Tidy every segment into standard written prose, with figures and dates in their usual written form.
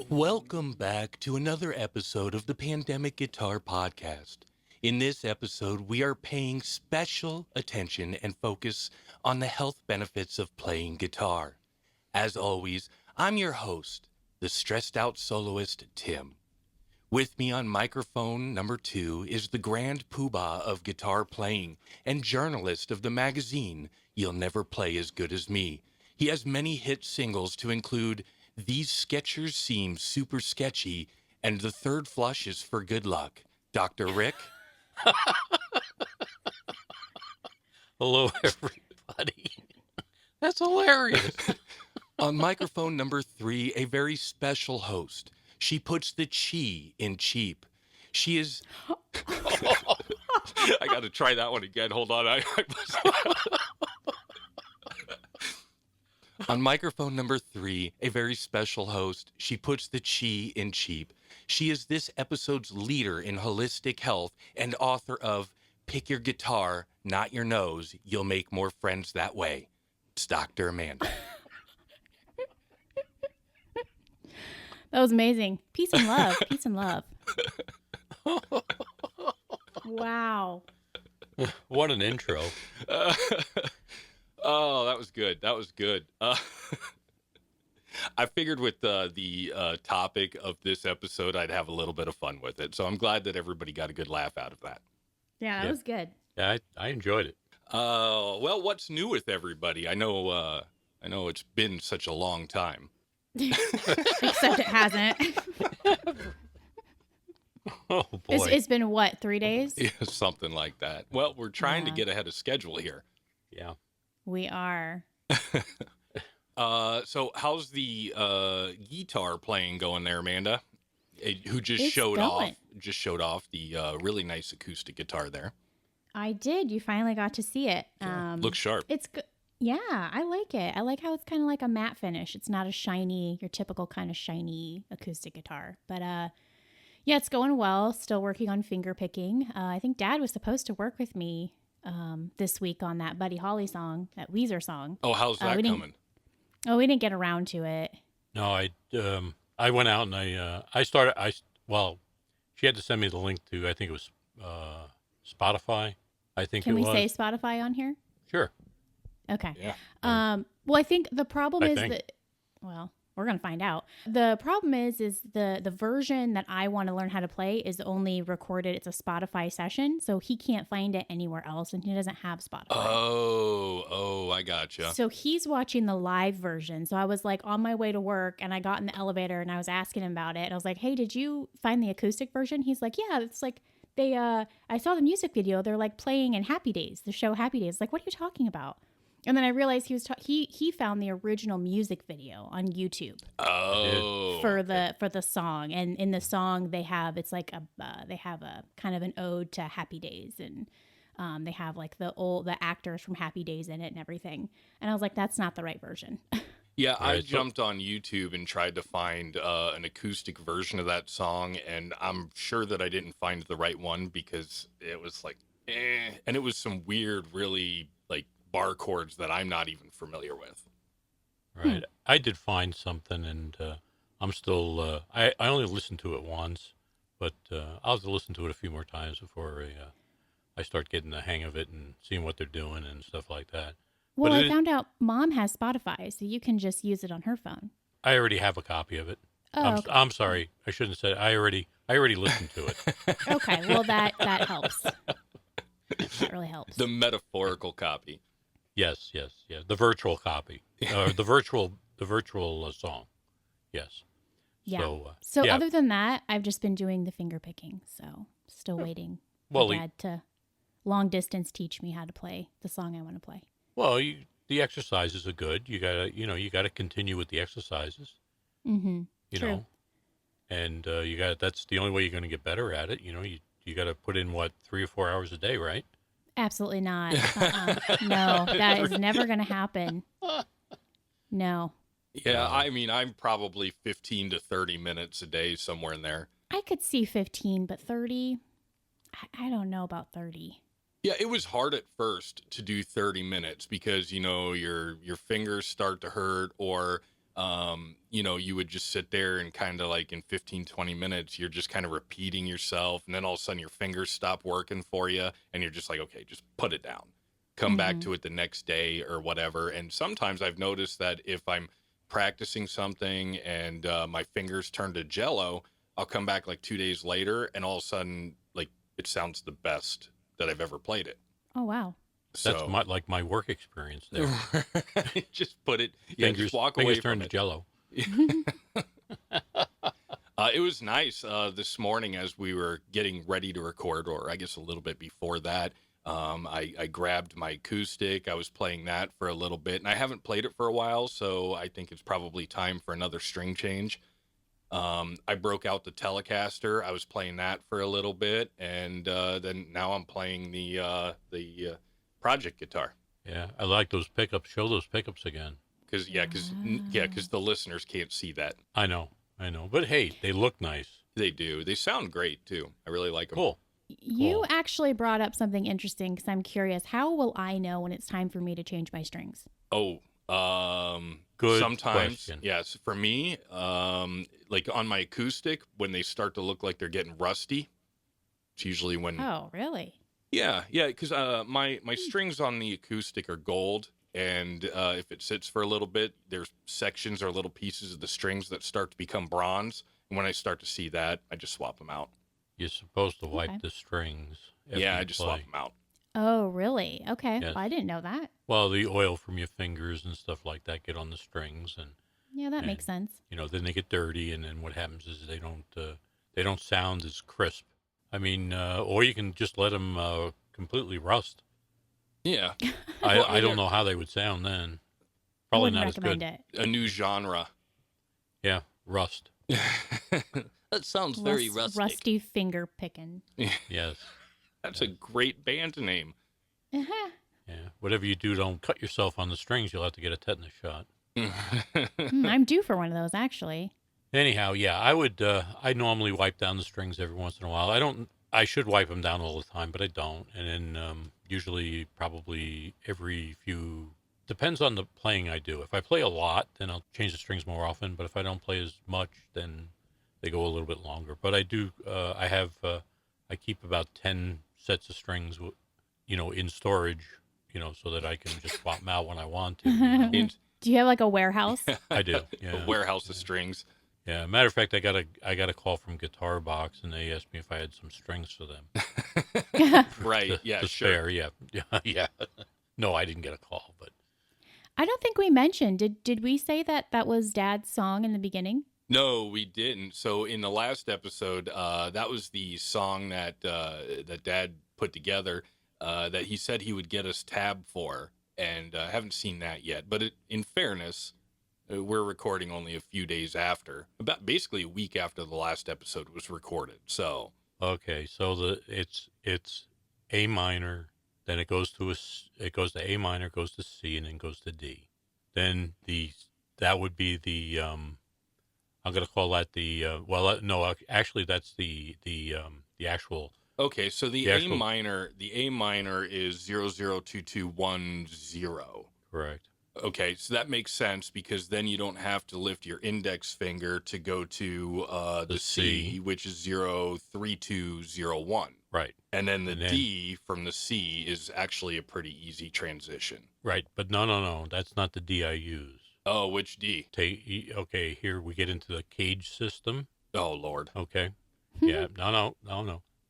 Welcome back to another episode of the Pandemic Guitar Podcast. In this episode, we are paying special attention and focus on the health benefits of playing guitar. As always, I'm your host, the stressed out soloist, Tim. With me on microphone number 2 is the grand poobah of guitar playing and journalist of the magazine You'll Never Play As Good As Me. He has many hit singles to include These Sketchers Seem Super Sketchy and The Third Flush is for Good Luck. Dr. Rick? Hello, everybody. That's hilarious. On microphone number 3, a very special host. She puts the chi in cheap. She is... I got to try that one again. Hold on. On microphone number 3, a very special host. She puts the chi in cheap. She is this episode's leader in holistic health and author of Pick Your Guitar, Not Your Nose. You'll make more friends that way. It's Dr. Amanda. That was amazing. Peace and love. Peace and love. Wow. What an intro. Oh, that was good. That was good. I figured with the topic of this episode, I'd have a little bit of fun with it. So I'm glad that everybody got a good laugh out of that. Yeah, that was good. Yeah, I enjoyed it. Well, what's new with everybody? I know it's been such a long time. Except it hasn't. Oh, boy. It's been, what, 3 days? Yeah, something like that. Well, we're trying to get ahead of schedule here. Yeah. We are. So how's the guitar playing going there, Amanda? Who just It's showed going. off the really nice acoustic guitar there. I did. You finally got to see it. Looks sharp. It's good. Yeah, I like it. I like how it's kind of like a matte finish. It's not a shiny, your typical kind of shiny acoustic guitar. But yeah, it's going well. Still working on finger picking. I think Dad was supposed to work with me this week on that Buddy Holly song, that Weezer song. Oh, how's that coming? We didn't get around to it. No, I went out and she had to send me the link to, I think it was Spotify. Can we say Spotify on here? Sure. Okay. Yeah. Well, I think the problem I is think. that, well, we're going to find out. The problem is the version that I want to learn how to play is only recorded. It's a Spotify session, so he can't find it anywhere else, and he doesn't have Spotify. Oh, I gotcha. So he's watching the live version. So I was like on my way to work, and I got in the elevator, and I was asking him about it. And I was like, hey, did you find the acoustic version? He's like, yeah, it's like I saw the music video. They're like playing in Happy Days, the show Happy Days. Like, what are you talking about? And then I realized he found the original music video on YouTube. Oh, for the song, and in the song they have they have a kind of an ode to Happy Days, and they have like the actors from Happy Days in it and everything. And I was like, that's not the right version. Yeah, I Right, so- jumped on YouTube and tried to find an acoustic version of that song, and I'm sure that I didn't find the right one because it was like, and it was some weird, really like bar chords that I'm not even familiar with. Right. I did find something, and I'm still, I only listened to it once, but I'll have to listen to it a few more times before I start getting the hang of it and seeing what they're doing and stuff like that. Well, But I found out Mom has Spotify, so you can just use it on her phone. I already have a copy of it. Oh, okay. I'm sorry. I shouldn't have said it. I already listened to it. Okay, well that helps. That really helps. The metaphorical copy. Yes. The virtual copy, the virtual song. Yes. Yeah. So, yeah. Other than that, I've just been doing the finger picking. So still waiting Well, for Dad to long distance teach me how to play the song I want to play. Well, the exercises are good. You gotta continue with the exercises. Mm-hmm. You know, and that's the only way you're going to get better at it. You know, you got to put in 3 or 4 hours a day, right? Absolutely not. No, that is never going to happen. No. Yeah, I mean, I'm probably 15 to 30 minutes a day, somewhere in there. I could see 15, but 30, I don't know about 30. Yeah, it was hard at first to do 30 minutes because, you know, your fingers start to hurt, or you would just sit there and kind of like in 15, 20 minutes, you're just kind of repeating yourself. And then all of a sudden your fingers stop working for you. And you're just like, okay, just put it down. Come back to it the next day or whatever. And sometimes I've noticed that if I'm practicing something and my fingers turn to jello, I'll come back like 2 days later and all of a sudden, like, it sounds the best that I've ever played it. Oh, wow. That's So like my work experience there. just put it, Fingers, just walk fingers away turn from to it. jello. It was nice this morning as we were getting ready to record, or I guess a little bit before that. I grabbed my acoustic. I was playing that for a little bit, and I haven't played it for a while, so I think it's probably time for another string change. I broke out the Telecaster. I was playing that for a little bit, and then now I'm playing the Project guitar. Yeah, I like those pickups. Show those pickups again. Because the listeners can't see that. I know. But hey, they look nice. They do. They sound great too. I really like them. Cool. You actually brought up something interesting because I'm curious. How will I know when it's time for me to change my strings? Oh, Good sometimes, question. yes. For me, like on my acoustic, when they start to look like they're getting rusty, it's usually when. Oh, really? Yeah, because my strings on the acoustic are gold, and if it sits for a little bit, there's sections or little pieces of the strings that start to become bronze. And when I start to see that, I just swap them out. You're supposed to wipe the strings. Yeah, I just swap them out. Oh, really? Okay. Yes. Well, I didn't know that. Well, the oil from your fingers and stuff like that get on the strings, and Yeah, that makes sense. then they get dirty, and then what happens is they don't sound as crisp. I mean, or you can just let them completely rust. Yeah, I don't know how they would sound then. Probably I not wouldn't as recommend good. it. a new genre. Yeah, rust. That sounds very rustic. Rusty finger picking. Yes. That's a great band name. Yeah. Whatever you do, don't cut yourself on the strings. You'll have to get a tetanus shot. I'm due for one of those, actually. Anyhow, yeah, I would. I normally wipe down the strings every once in a while. I don't. I should wipe them down all the time, but I don't. And then usually, probably every few. Depends on the playing I do. If I play a lot, then I'll change the strings more often. But if I don't play as much, then they go a little bit longer. But I do. I have. I keep about 10 sets of strings, in storage. So that I can just swap them out when I want to. Do you have like a warehouse? I do. Yeah. A warehouse of strings. Yeah, matter of fact, I got a call from Guitar Box, and they asked me if I had some strings for them. Right. Yeah. To Sure. spare. Yeah. Yeah. No, I didn't get a call, but I don't think we mentioned. Did we say that was Dad's song in the beginning? No, we didn't. So in the last episode, that was the song that Dad put together that he said he would get us tab for, and I haven't seen that yet. But in fairness, we're recording only a few days after, about basically a week after the last episode was recorded. So okay. So it's A minor, then it goes to A minor, goes to C, and then goes to D. Then that would be the I'm going to call that the no, actually that's the actual. okay, so the A minor is 002210. Correct. Okay, so that makes sense because then you don't have to lift your index finger to go to the C, which is 03201. Right. And then D from the C is actually a pretty easy transition. Right, but no, that's not the D I use. Oh, which D? Okay, here we get into the cage system. Oh, Lord. Okay. Yeah, no.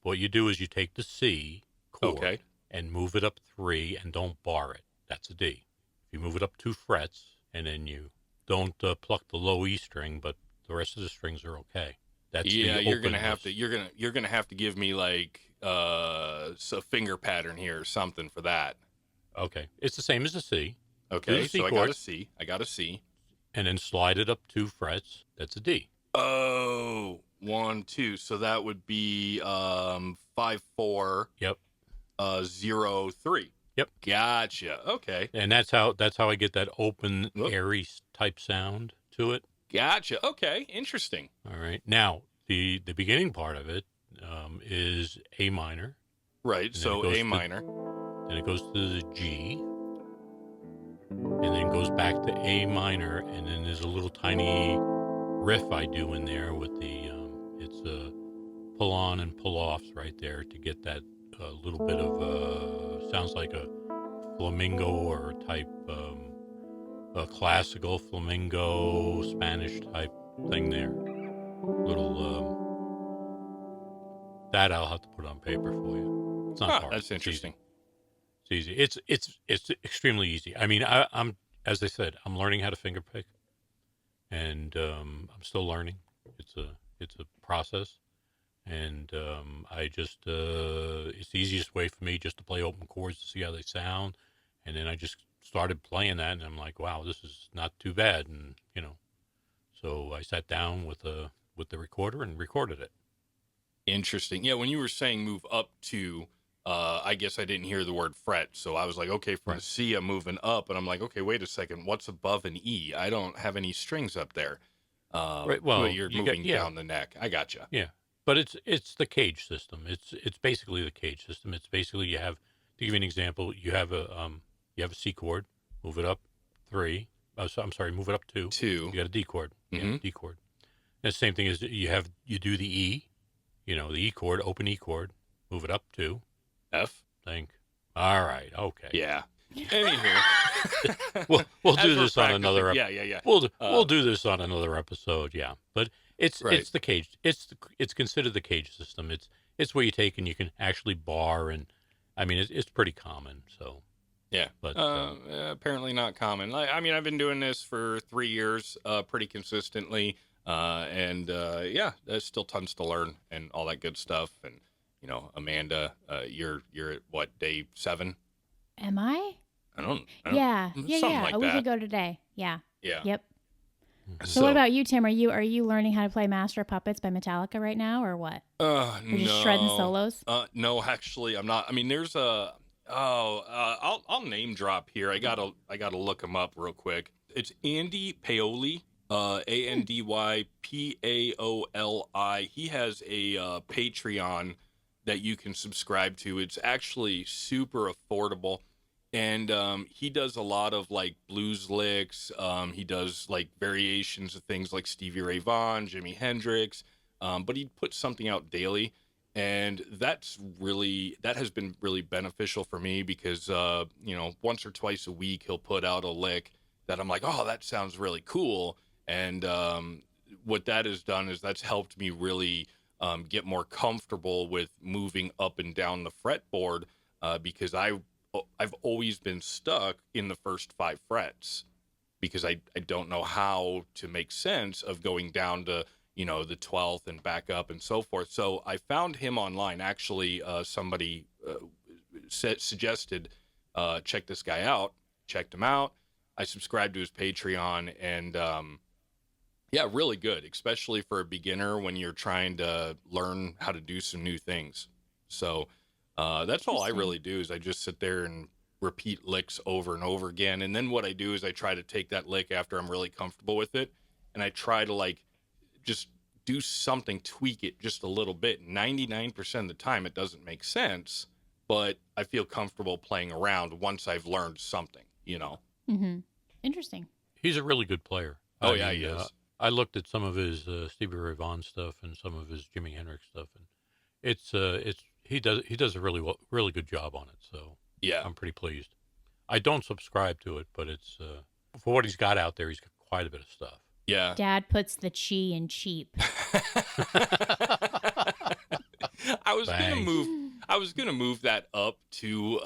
What you do is you take the C chord and move it up 3 and don't bar it. That's a D. If you move it up 2 frets and then you don't pluck the low E string, but the rest of the strings are okay. That's you're gonna have to give me like a finger pattern here or something for that. Okay, it's the same as the C. Okay, so I got a C. And then slide it up 2 frets. That's a D. Oh, 1, 2. So that would be 5, 4. Yep. 0, 3. Yep. Gotcha. Okay. And that's how I get that open, airy type sound to it. Gotcha. Okay. Interesting. All right. Now the beginning part of it is A minor. Right. So A minor. Then it goes to the G. and then goes back to A minor, and then there's a little tiny riff I do in there with the it's pull on and pull offs right there to get that little bit of sounds like a flamingo or type a classical flamingo Spanish type thing there. Little that I'll have to put on paper for you. It's not hard. That's interesting. It's easy. It's extremely easy. I mean, I'm as I said, I'm learning how to finger pick, and I'm still learning. It's a process, and I just it's the easiest way for me just to play open chords to see how they sound, and then I just started playing that, and I'm like, wow, this is not too bad, and so I sat down with the recorder and recorded it. Interesting. Yeah, when you were saying move up to, I guess I didn't hear the word fret, so I was like, okay, from a C, I'm moving up, and I'm like, okay, wait a second, what's above an E? I don't have any strings up there. Right. Well, you're moving down the neck. I gotcha. Yeah, but it's the cage system. It's basically the cage system. It's basically you have, to give you an example, you have a C chord, move it up 3. I'm sorry, move it up 2. 2. You got a D chord. Mm-hmm. Yeah, D chord. And the same thing is you do the E, the E chord, open E chord, move it up 2. F. Think. All right. Okay. Yeah. Anywho, we'll do this on another. Yeah. We'll do this on another episode. Yeah, but it's the cage. It's considered the cage system. It's where you take and you can actually bar, and I mean it's pretty common. So yeah, but apparently not common. I mean, I've been doing this for 3 years, pretty consistently, and there's still tons to learn and all that good stuff. And Amanda, you're at what, day 7? Am I? I don't Yeah. something like a week that. ago today. Yeah. Yeah. Yep. So what about you, Tim? Are you learning how to play Master of Puppets by Metallica right now, or what? Or just shredding solos? No, actually, I'm not. I mean, there's I'll name drop here. I gotta look him up real quick. It's Andy Paoli, ANDY PAOLI. He has a Patreon that you can subscribe to. It's actually super affordable. And he does a lot of like blues licks. He does like variations of things like Stevie Ray Vaughan, Jimi Hendrix. But he puts something out daily. And that has been really beneficial for me because, once or twice a week, he'll put out a lick that I'm like, oh, that sounds really cool. And what that has done is that's helped me really get more comfortable with moving up and down the fretboard because I've always been stuck in the first 5 frets because I don't know how to make sense of going down to, the 12th and back up and so forth. So I found him online. Actually, somebody suggested, check this guy out. Checked him out. I subscribed to his Patreon and, really good, especially for a beginner when you're trying to learn how to do some new things. So that's all I really do is I just sit there and repeat licks over and over again. And then what I do is I try to take that lick after I'm really comfortable with it. And I try to just do something, tweak it just a little bit. 99% of the time it doesn't make sense, but I feel comfortable playing around once I've learned something, Mm-hmm. Interesting. he's a really good player. Oh, yeah, he is. I looked at some of his Stevie Ray Vaughan stuff and some of his Jimi Hendrix stuff, and he does a really good job on it. So Yeah. I'm pretty pleased. I don't subscribe to it, but it's for what he's got out there. He's got quite a bit of stuff. Yeah. Dad puts the chi in cheap. I was gonna move that up to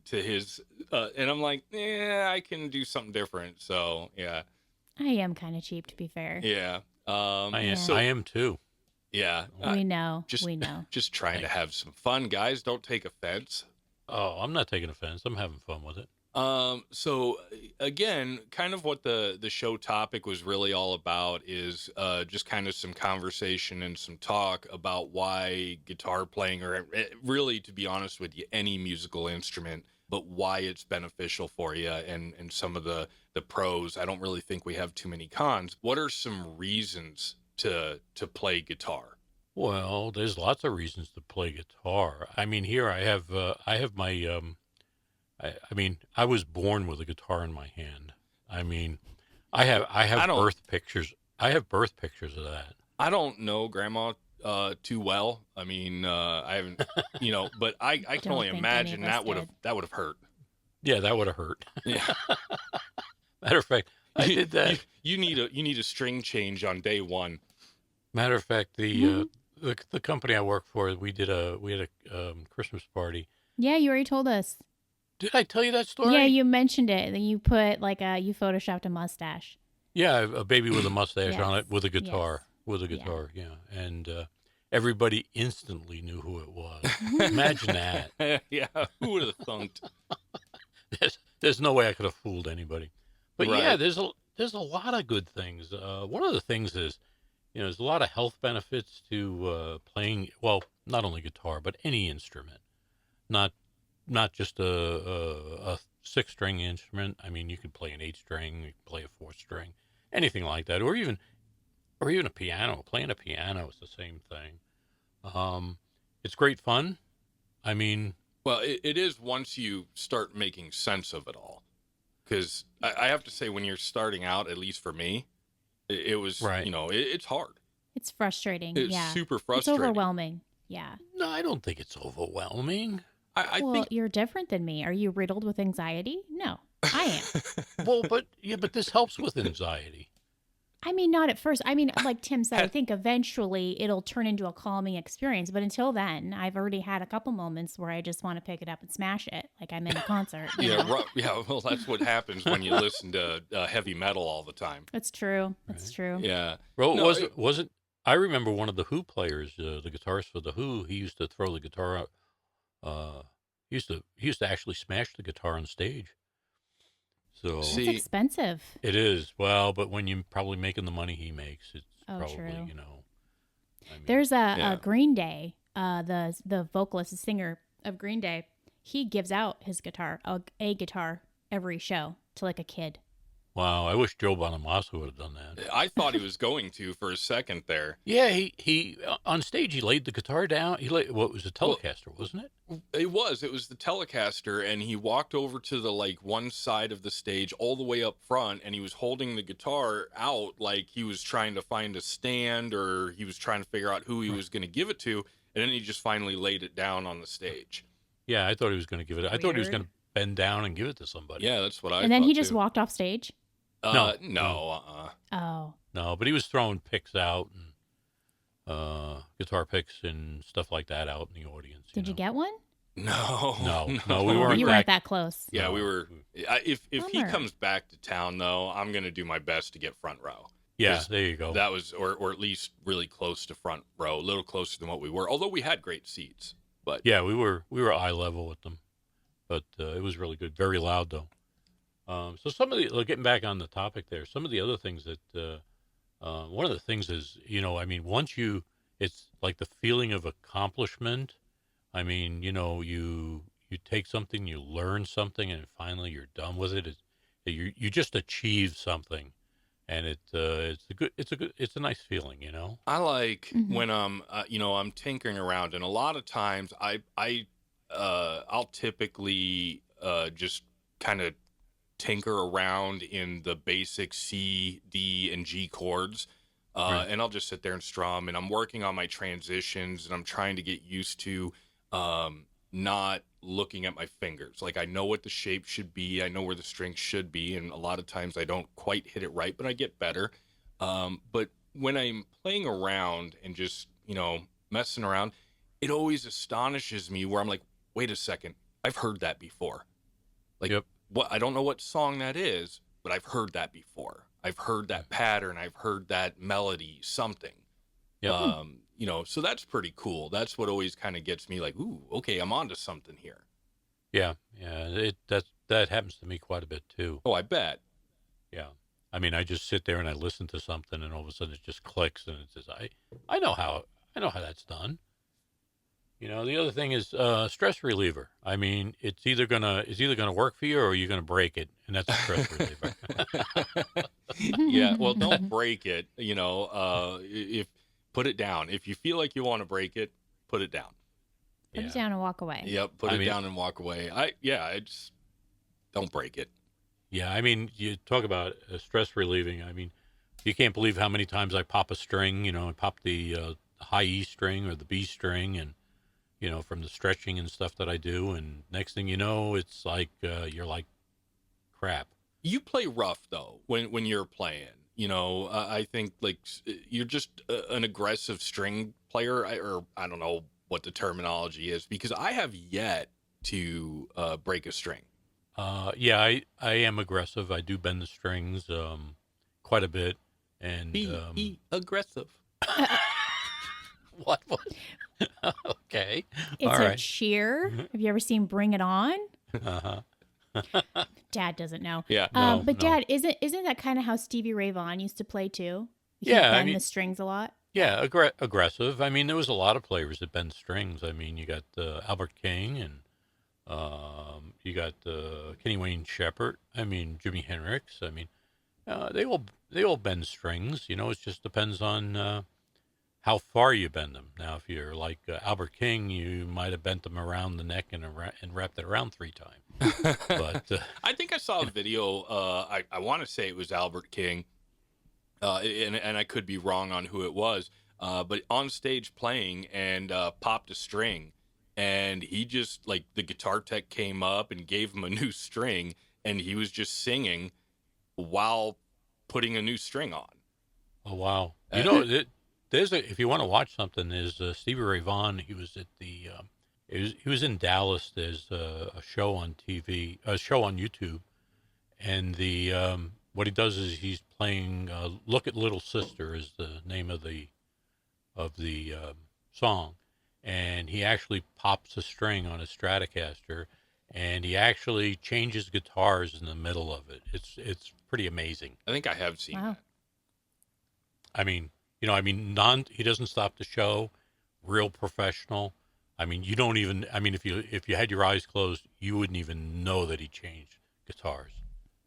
his and I'm like, I can do something different. So yeah. I am kind of cheap, to be fair. Yeah. I am too. Yeah. We know. Just trying to have some fun, guys. Don't take offense. Oh, I'm not taking offense. I'm having fun with it. So again, kind of what the show topic was really all about is just kind of some conversation and some talk about why guitar playing, or really, to be honest with you, any musical instrument, but why it's beneficial for you and some of the pros. I don't really think we have too many cons. What are some reasons to play guitar? Well, there's lots of reasons to play guitar. I mean, here I have my I mean, I was born with a guitar in my hand. I mean, I have don't- birth pictures. I have birth pictures of that. I don't know Grandma too well. I mean, I haven't, but I can Don't only think any imagine of us that would have hurt. Yeah, that would have hurt. Yeah. Matter of fact, I did that. You need a string change on day one. Matter of fact, the company I work for, we had a Christmas party. Yeah, you already told us. Did I tell you that story? Yeah, you mentioned it. Then you put you photoshopped a mustache. Yeah, a baby with a mustache Yes. on it with a guitar. Yes. With a guitar, yeah. And everybody instantly knew who it was. Imagine that. Yeah, who would have thunked? There's no way I could have fooled anybody. But Right. yeah, there's a lot of good things. One of the things is, there's a lot of health benefits to playing. Well, not only guitar, but any instrument. Not just a 6-string instrument. I mean, you could play an 8-string, you could play a 4-string, anything like that, or even a piano. Playing a piano is the same thing. It's great fun. I mean, Well, it is once you start making sense of it all. Because I have to say, when you're starting out, at least for me, it was, Right. it's hard. It's frustrating. It's yeah. super It's frustrating. overwhelming. Yeah. no, I don't think it's overwhelming. I Well, think you're different than me. Are you riddled with anxiety? No, I am. Well, but this helps with anxiety. I mean, not at first. I mean, like Tim said, I think eventually it'll turn into a calming experience. But until then, I've already had a couple moments where I just want to pick it up and smash it, like I'm in a concert. you know? well, that's what happens when you listen to heavy metal all the time. That's true. That's true. Yeah. Well, No, wasn't. I remember one of the Who players, the guitarist for the Who. He used to throw the guitar out. He used to actually smash the guitar on stage. So See, It's expensive. it is well, but when you're probably making the money he makes, it's Oh, probably true. I mean, There's Yeah. a Green Day, the vocalist, the singer of Green Day. He gives out his guitar, a guitar every show to like a kid. wow. I wish Joe Bonamassa would have done that. I thought he was going to for a second there. Yeah, he on stage he laid the guitar down. He laid what was a Telecaster, wasn't it? It was the Telecaster, and he walked over to the one side of the stage all the way up front, and he was holding the guitar out like he was trying to find a stand, or he was trying to figure out who he was going to give it to, and then he just finally laid it down on the stage. Yeah, I thought he was going to give it. I thought he was Weird. going to bend down and give it to somebody. Yeah, that's what I. And then he thought, just too. walked off stage. No. Oh, No, but he was throwing picks out and guitar picks and stuff like that out in the audience. did you get one? No, No, we weren't You that- weren't that close. Yeah, No. we were. If he Bummer. comes back to town, though, I'm going to do my best to get front row. Yeah, 'Cause there you go. That was, or at least really close to front row, a little closer than what we were. Although we had great seats, but Yeah, we were eye level with them, but it was really good. Very loud though. So some of the getting back on the topic there, some of the other things that one of the things is I mean it's like the feeling of accomplishment. I mean you take something, you learn something, and finally you're done with it. You just achieve something, and it's a nice feeling. I like Mhm. when I'm tinkering around, and a lot of times I'll typically just kind of tinker around in the basic C, D, and G chords. Right. And I'll just sit there and strum, and I'm working on my transitions, and I'm trying to get used to not looking at my fingers. Like, I know what the shape should be, I know where the strings should be, and a lot of times I don't quite hit it right, but I get better. But when I'm playing around and just, messing around, it always astonishes me where I'm like, wait a second, I've heard that before. Like, Yep. what? I don't know what song that is, but I've heard that before. I've heard that pattern. I've heard that melody, something. Yeah. So that's pretty cool. That's what always kind of gets me like, ooh, okay, I'm onto something here. Yeah. That happens to me quite a bit too. Oh, I bet. Yeah. I mean, I just sit there and I listen to something, and all of a sudden it just clicks, and it says, I know how that's done. The other thing is stress reliever. I mean, it's either gonna work for you, or you're gonna break it, and that's a stress reliever. Yeah. Well, don't break it. If put it down. If you feel like you want to break it, put it down. Put Yeah. it down and walk away. Yep. Put I it mean- down and walk away. Don't break it. Yeah, I mean, you talk about stress relieving. I mean, you can't believe how many times I pop a string. I pop the high E string or the B string, and from the stretching and stuff that I do. And next thing you know, it's like you're like crap. You play rough though when you're playing. I think like you're just an aggressive string player, or I don't know what the terminology is, because I have yet to break a string. Yeah, I am aggressive. I do bend the strings quite a bit, and Be aggressive. what? Okay, It's all a right. cheer. Have you ever seen Bring It On? Uh-huh. Dad doesn't know. Yeah. No, But no. Dad, isn't that kind of how Stevie Ray Vaughan used to play too? He'd Yeah, I bend mean, the strings a lot. yeah, aggressive. I mean, there was a lot of players that bend strings. I mean, you got Albert King, and you got Kenny Wayne Shepherd. I mean, Jimi Hendrix. I mean, they all bend strings. It just depends on how far you bend them. Now, if you're like Albert King, you might have bent them around the neck and wrapped it around 3 times. But I think I saw a video. I want to say it was Albert King, and I could be wrong on who it was. But on stage playing and popped a string, and he just like the guitar tech came up and gave him a new string, and he was just singing while putting a new string on. oh wow, if you want to watch something, there's Stevie Ray Vaughan. He was at the he was in Dallas. There's a show on TV, a show on YouTube, and the what he does is he's playing "Look at Little Sister" is the name of the song, and he actually pops a string on a Stratocaster, and he actually changes guitars in the middle of it. It's pretty amazing. I think I have seen Wow. that. I mean, he doesn't stop the show. Real professional. I mean, you don't even. I mean, if you had your eyes closed, you wouldn't even know that he changed guitars.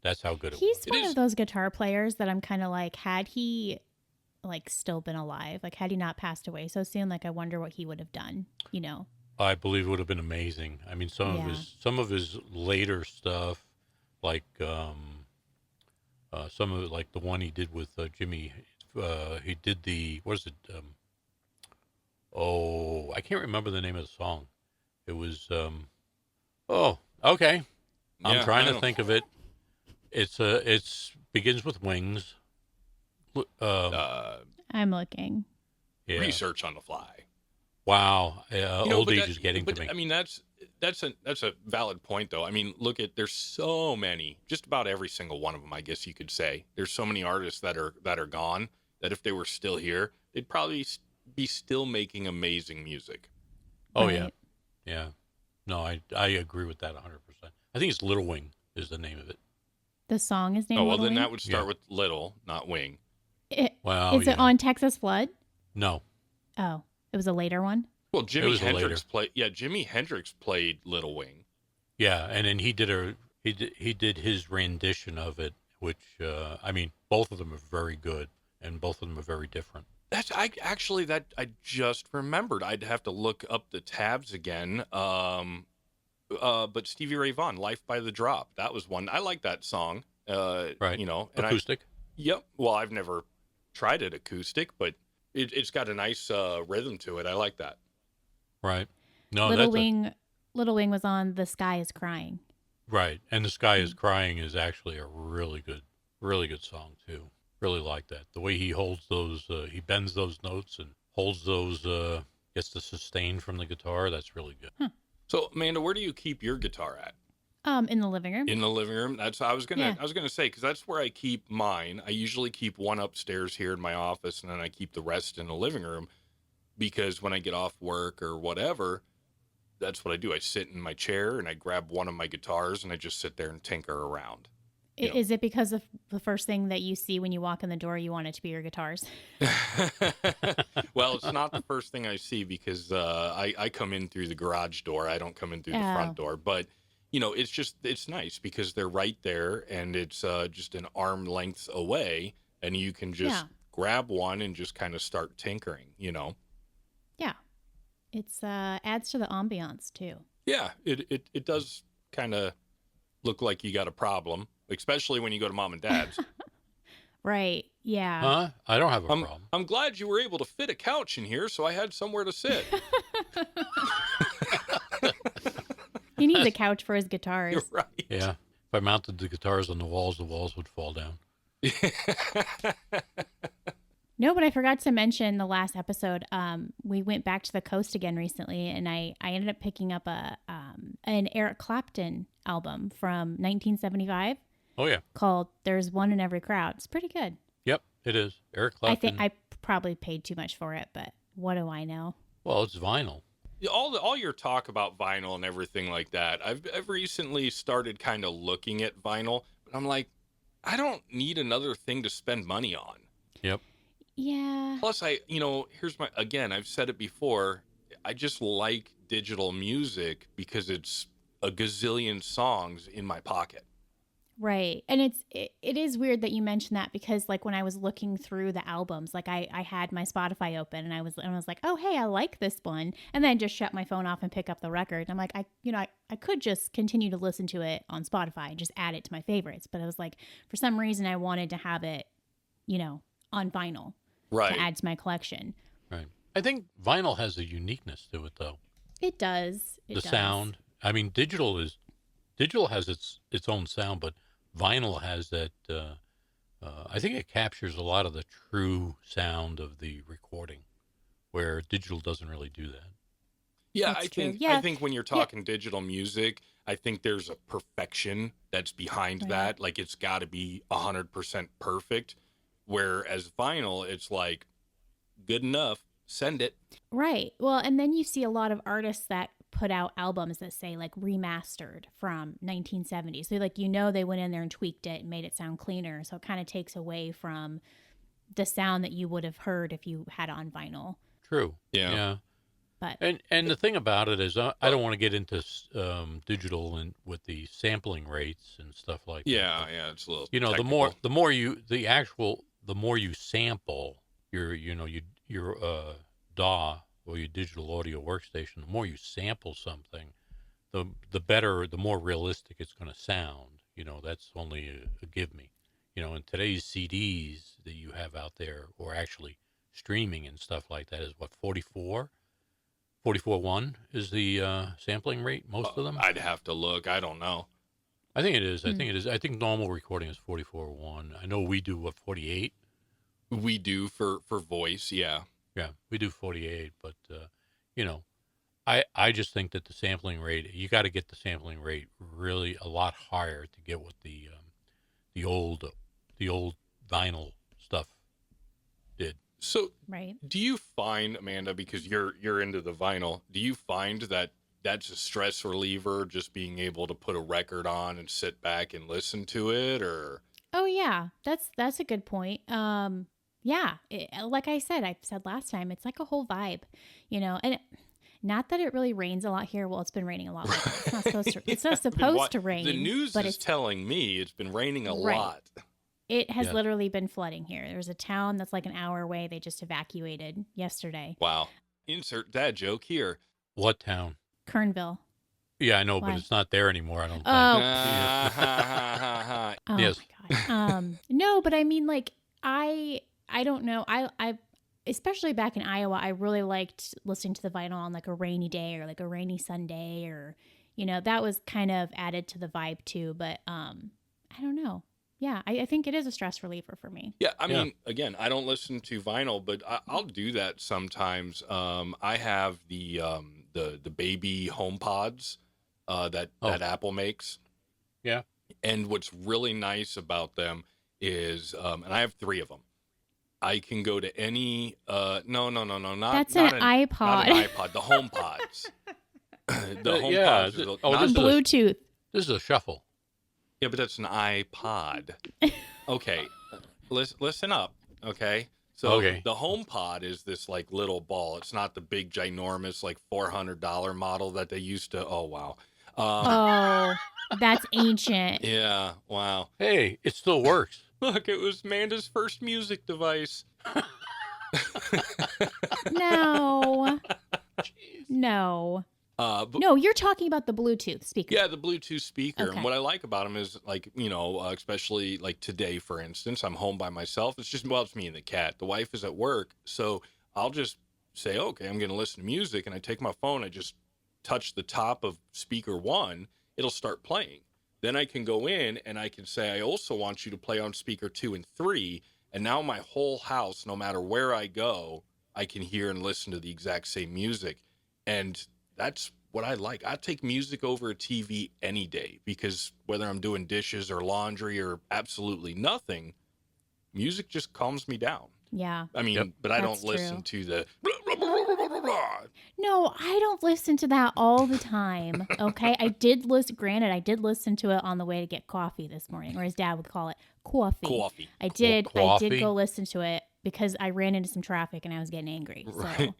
That's how good it He's was. one of those guitar players that I'm kind of like, had he like still been alive, like had he not passed away so soon, like I wonder what he would have done. I believe it would have been amazing. I mean, some of his later stuff, like some of it, like the one he did with Jimmy. He did what is it? I can't remember the name of the song. It was oh, okay. I'm Yeah, trying I to don't- think of it. It's begins with wings. I'm looking. Yeah. Research on the fly. Wow. Old but age is getting but to me. I mean, that's a valid point, though. I mean, there's so many, just about every single one of them, I guess you could say. There's so many artists that are gone that if they were still here, they'd probably be still making amazing music. Oh Right. yeah, yeah. No, I agree with that 100%. I think it's Little Wing is the name of it. The song is named Oh well, Little then Wing? that would start Yeah. with Little, not Wing. Well, Is it on Texas Flood? No, Oh, it was a later one. Well, Jimi was Hendrix Jimi Hendrix played Little Wing. yeah, and then he did his rendition of it, which I mean, both of them are very good, and both of them are very different. I just remembered. I'd have to look up the tabs again. But Stevie Ray Vaughan, "Life by the Drop," that was one. I like that song. Right. And Acoustic. Yep. Well, I've never tried it acoustic, but it's got a nice rhythm to it. I like that. Right. No, Little Wing was on The Sky is Crying. right. And The Sky is Crying is actually a really good song too. Really like that. The way he holds those, he bends those notes and holds those, gets the sustain from the guitar. That's really good. So, Amanda, where do you keep your guitar at? In the living room. In the living room. I was Yeah. gonna say, because that's where I keep mine. I usually keep one upstairs here in my office, and then I keep the rest in the living room, because when I get off work or whatever, that's what I do. I sit in my chair and I grab one of my guitars and I just sit there and tinker around. Yeah. Is it because of the first thing that you see when you walk in the door, you want it to be your guitars? Well, it's not the first thing I see, because I come in through the garage door. I don't come in through the front door. But, it's nice because they're right there, and it's just an arm length away, and you can just grab one and just kind of start tinkering, Yeah. It's adds to the ambiance too. Yeah, it does kind of look like you got a problem, especially when you go to mom and dad's. Right. Yeah. Huh? I don't have a problem. I'm glad you were able to fit a couch in here, so I had somewhere to sit. He needs a couch for his guitars. You're right. Yeah. If I mounted the guitars on the walls would fall down. No, but I forgot to mention the last episode. We went back to the coast again recently, and I ended up picking up an Eric Clapton album from 1975 Oh, yeah. called "There's One in Every Crowd." It's pretty good. Yep, it is. Eric Clapton. I think I probably paid too much for it, but what do I know? Well, it's vinyl. All your talk about vinyl and everything like that, I've recently started kind of looking at vinyl, but I'm like, I don't need another thing to spend money on. Yep. Yeah. Plus, I've said it before, I just like digital music because it's a gazillion songs in my pocket. Right. And it is weird that you mentioned that, because like when I was looking through the albums, like I had my Spotify open and I was like, oh, hey, I like this one. And then just shut my phone off and pick up the record. I'm like, I could just continue to listen to it on Spotify and just add it to my favorites. But I was like, for some reason, I wanted to have it, on vinyl Right. to add to my collection. Right. I think vinyl has a uniqueness to it, though. It does. The sound. I mean, digital has its own sound, but vinyl has that. I think it captures a lot of the true sound of the recording, where digital doesn't really do that. Yeah, That's I true. think Yeah. I think when you're talking digital music, I think there's a perfection that's behind Right. that. Like it's got to be 100% perfect. Whereas vinyl, it's like good enough, send it. Right. Well, and then you see a lot of artists that put out albums that say like remastered from 1970. So like, they went in there and tweaked it and made it sound cleaner. So it kind of takes away from the sound that you would have heard if you had it on vinyl. True. Yeah. Yeah. But And the thing about it is, I don't want to get into digital and with the sampling rates and stuff like that. Yeah, it's a little. The more you sample your DAW or your digital audio workstation, the more you sample something, the better, the more realistic it's going to sound. That's only a give me. In today's CDs that you have out there, or actually streaming and stuff like that, is what, 44.1 is the sampling rate, most of them? I'd have to look. I don't know. I think it is. I think normal recording is 44.1. I know we do, 48? We do for voice, yeah. Yeah, we do 48, but, I just think that the sampling rate, you got to get the sampling rate really a lot higher to get what the old vinyl stuff did. So, right. do you find, Amanda, because you're into the vinyl, do you find that that's a stress reliever, just being able to put a record on and sit back and listen to it, or? Oh yeah, that's a good point. Yeah, like I said last time, it's like a whole vibe, and not that it really rains a lot here. Well, it's been raining a lot lately. It's not supposed to. It's not supposed to rain. The news but is telling me it's been raining a Right. lot. It has literally been flooding here. There's a town that's like an hour away. They just evacuated yesterday. Wow. Insert dad joke here. What town? Kernville. Yeah, I know, Why? but it's not there anymore, I don't think. Oh Yes. my god. No, but I mean, like, I don't know. I especially back in Iowa, I really liked listening to the vinyl on like a rainy day or like a rainy Sunday, or that was kind of added to the vibe too. But I don't know. Yeah, I think it is a stress reliever for me. Yeah, I mean, again, I don't listen to vinyl, but I'll do that sometimes. I have the baby HomePods that Apple makes. Yeah. And what's really nice about them is, and I have 3 of them. I can go to any. No, not That's not an iPod. Not an iPod. The HomePods. The HomePods. yeah. Is Oh, not this is- Bluetooth. This is a shuffle. Yeah, but that's an iPod. Okay, listen up. Okay, so Okay. the HomePod is this like little ball. It's not the big ginormous like $400 model that they used to. Oh wow. Oh, that's ancient. Yeah. Wow. Hey, it still works. Look, it was Amanda's first music device. No. No. But No, you're talking about the Bluetooth speaker. yeah, the Bluetooth speaker. Okay. And what I like about them is, like, especially like today, for instance, I'm home by myself. It's just, well, it's me and the cat. The wife is at work. So I'll just say, okay, I'm going to listen to music. And I take my phone, I just touch the top of speaker 1, it'll start playing. Then I can go in and I can say, I also want you to play on speaker 2 and 3. And now my whole house, no matter where I go, I can hear and listen to the exact same music. And that's what I like. I take music over a TV any day, because whether I'm doing dishes or laundry or absolutely nothing, music just calms me down. Yeah. I mean, Yep. but I That's don't listen true. to the blah, blah, blah, blah, blah, blah, blah. No, I don't listen to that all the time. Okay. I did listen to it on the way to get coffee this morning, or as Dad would call it, coffee. Coffee. I did Coffee? go listen to it because I ran into some traffic and I was getting angry. So Right.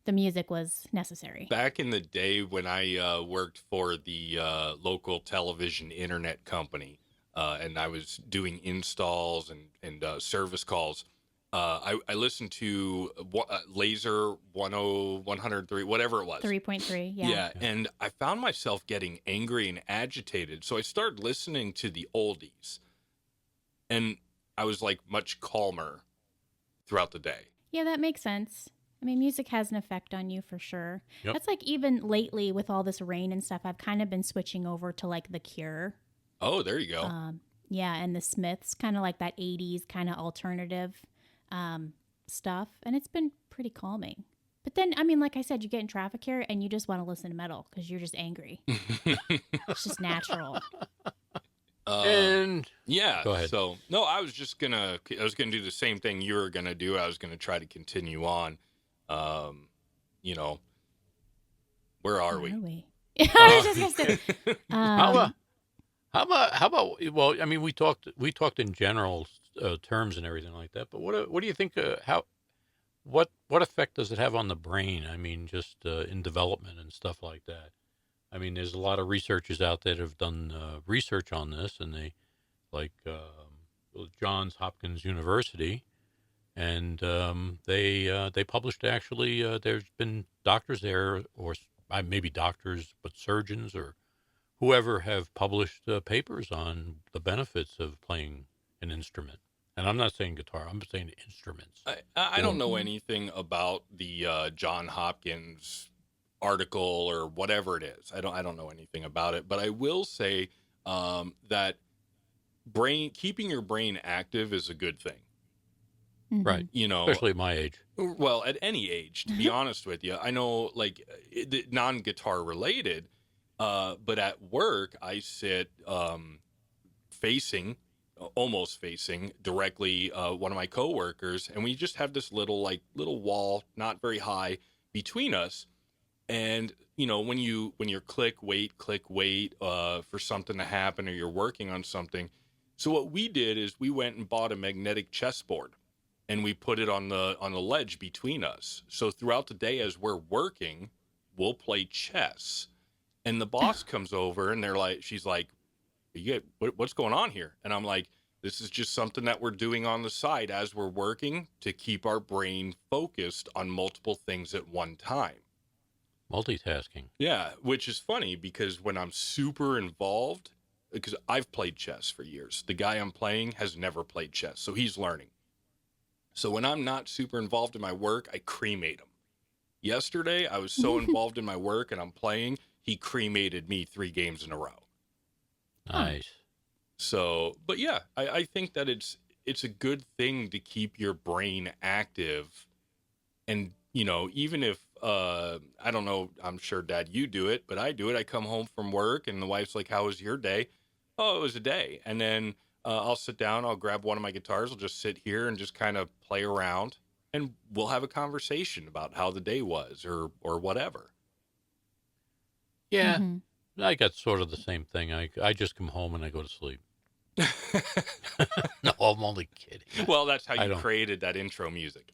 the music was necessary. Back in the day when I worked for the local television internet company, and I was doing installs and service calls, I listened to Laser 103, whatever it was. 3.3. Yeah. Yeah, and I found myself getting angry and agitated. So I started listening to the oldies, and I was like much calmer throughout the day. Yeah, that makes sense. I mean, music has an effect on you for sure. Yep. That's like even lately with all this rain and stuff, I've kind of been switching over to like The Cure. Oh, there you go. Yeah, and the Smiths, kind of like that 80s kind of alternative stuff. And it's been pretty calming. But then, I mean, like I said, you get in traffic here and you just want to listen to metal because you're just angry. It's just natural. And Yeah. Go ahead. So no, I was gonna do the same thing you were gonna do. I was gonna try to continue on. Where are we? I was just gonna say, how about? Well, I mean, we talked in general terms and everything like that. But what do you think? What effect does it have on the brain? I mean, just in development and stuff like that. I mean, there's a lot of researchers out there that have done research on this, and they, like Johns Hopkins University, and they published actually. There's been doctors there, or maybe doctors, but surgeons or whoever have published papers on the benefits of playing an instrument. And I'm not saying guitar; I'm saying instruments. I don't know anything about the John Hopkins article or whatever it is. I don't know anything about it, but I will say that keeping your brain active is a good thing. Right. Especially at my age. Well, at any age, to be honest with you. I know, like, non-guitar related, but at work I sit almost facing directly one of my coworkers, and we just have this little wall, not very high, between us. And when you're click wait for something to happen, or you're working on something. So what we did is we went and bought a magnetic chessboard, and we put it on the ledge between us. So throughout the day, as we're working, we'll play chess. And the boss comes over, and she's like, what's going on here? And I'm like, this is just something that we're doing on the side as we're working to keep our brain focused on multiple things at one time. Multitasking. Yeah, which is funny because when I'm super involved, because I've played chess for years, the guy I'm playing has never played chess, so he's learning. So when I'm not super involved in my work, I cremate him. Yesterday, I was so involved in my work and I'm playing, he cremated me 3 games in a row. Nice. So, but yeah, I think that it's a good thing to keep your brain active. And, even if, I don't know, I'm sure, Dad, you do it, but I do it. I come home from work and the wife's like, how was your day? Oh, it was a day. And then I'll sit down, I'll grab one of my guitars, I'll just sit here and just kind of play around, and we'll have a conversation about how the day was or whatever. Yeah. I got sort of the same thing. I just come home and I go to sleep. No, I'm only kidding. Well, that's how you created that intro music.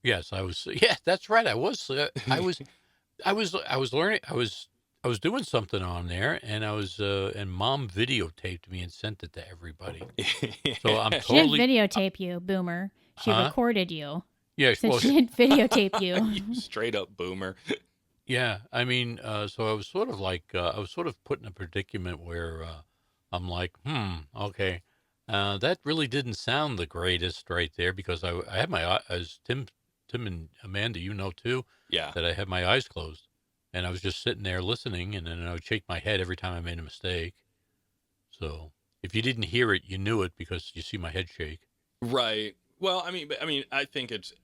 Yes, I was. Yeah, that's right. I was learning. I was doing something on there, and and Mom videotaped me and sent it to everybody. So I'm She totally. didn't videotape you, Boomer. She recorded you. Yeah, So she didn't videotape you. You straight up boomer. Yeah, I mean, so I was sort of like, I was sort of put in a predicament where I'm like, okay, that really didn't sound the greatest right there because I had my as Tim and Amanda, you know too, Yeah. that I had my eyes closed, and I was just sitting there listening, and then I would shake my head every time I made a mistake. So if you didn't hear it, you knew it because you see my head shake. Right. Well, I think it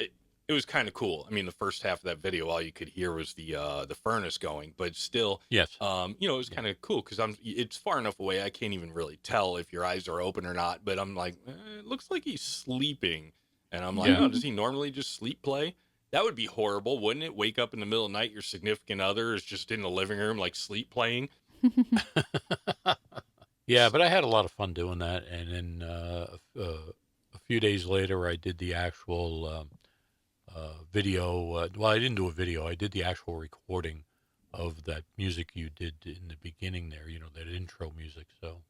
was kind of cool. I mean, the first half of that video, all you could hear was the furnace going, but still, Yes. it was kind of cool because it's far enough away I can't even really tell if your eyes are open or not. But I'm like, it looks like he's sleeping, and I'm like, Yeah. oh, does he normally just sleep play? That would be horrible, wouldn't it? Wake up in the middle of the night, your significant other is just in the living room, like sleep playing. Yeah, but I had a lot of fun doing that, and then a few days later, I did the actual video. Well, I didn't do a video. I did the actual recording of that music you did in the beginning there. You know, that intro music. So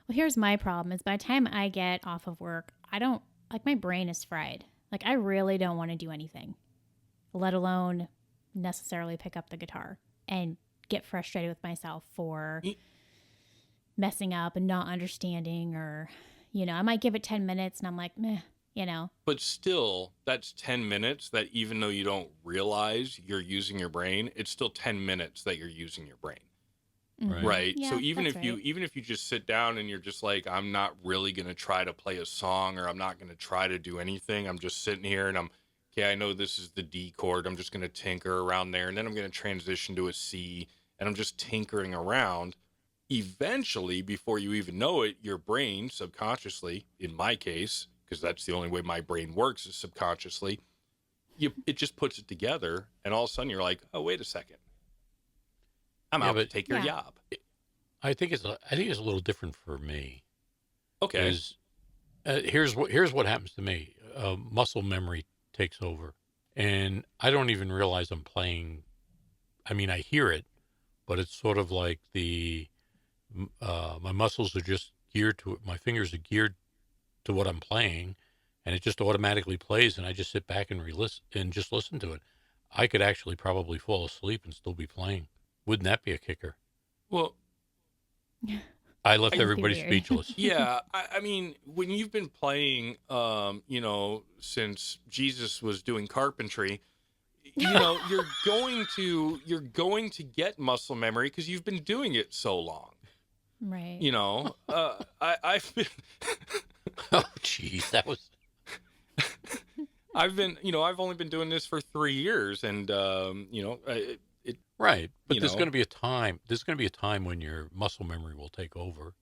Well, here's my problem is by the time I get off of work, I don't like my brain is fried. Like I really don't want to do anything, let alone necessarily pick up the guitar and get frustrated with myself for messing up and not understanding or, I might give it 10 minutes and I'm like, meh, But still, that's 10 minutes that even though you don't realize you're using your brain, it's still 10 minutes that you're using your brain. Mhm. Right. Yeah, So even that's if you right. even if you just sit down and you're just like, I'm not really going to try to play a song or I'm not going to try to do anything. I'm just sitting here and okay, I know this is the D chord. I'm just going to tinker around there and then I'm going to transition to a C and I'm just tinkering around. Eventually, before you even know it, your brain subconsciously, in my case, because that's the only way my brain works is subconsciously, it just puts it together and all of a sudden you're like, oh, wait a second. I'm yeah, out to but take your Yeah. job. I think it's a little different for me. Okay. Is here's what happens to me. Muscle memory takes over, and I don't even realize I'm playing. I mean, I hear it, but it's sort of like my muscles are just geared to it. My fingers are geared to what I'm playing, and it just automatically plays, and I just sit back and just listen to it. I could actually probably fall asleep and still be playing. Wouldn't that be a kicker? Well, I left That'd be everybody weird. speechless. yeah. I mean, when you've been playing, since Jesus was doing carpentry, you're going to get muscle memory because you've been doing it so long. Right. I've been, Oh, jeez, that was I've only been doing this for 3 years, and right. But you there's know, going to be a time. There's going to be a time when your muscle memory will take over,